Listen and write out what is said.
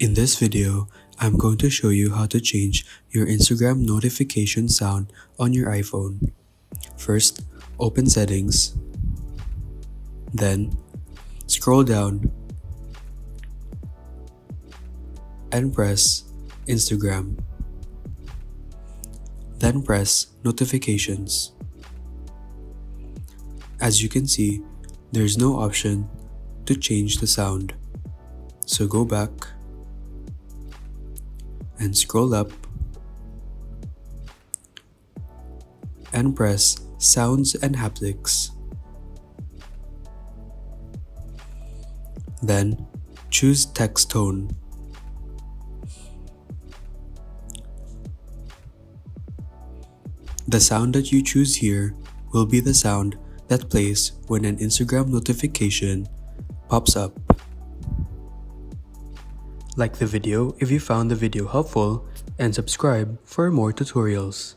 In this video, I'm going to show you how to change your Instagram notification sound on your iPhone. First, open Settings. Then, scroll down and press Instagram. Then press Notifications. As you can see, there's no option to change the sound. So go back and scroll up and press Sounds and Haptics. Then choose Text Tone. The sound that you choose here will be the sound that plays when an Instagram notification pops up. Like the video if you found the video helpful and subscribe for more tutorials.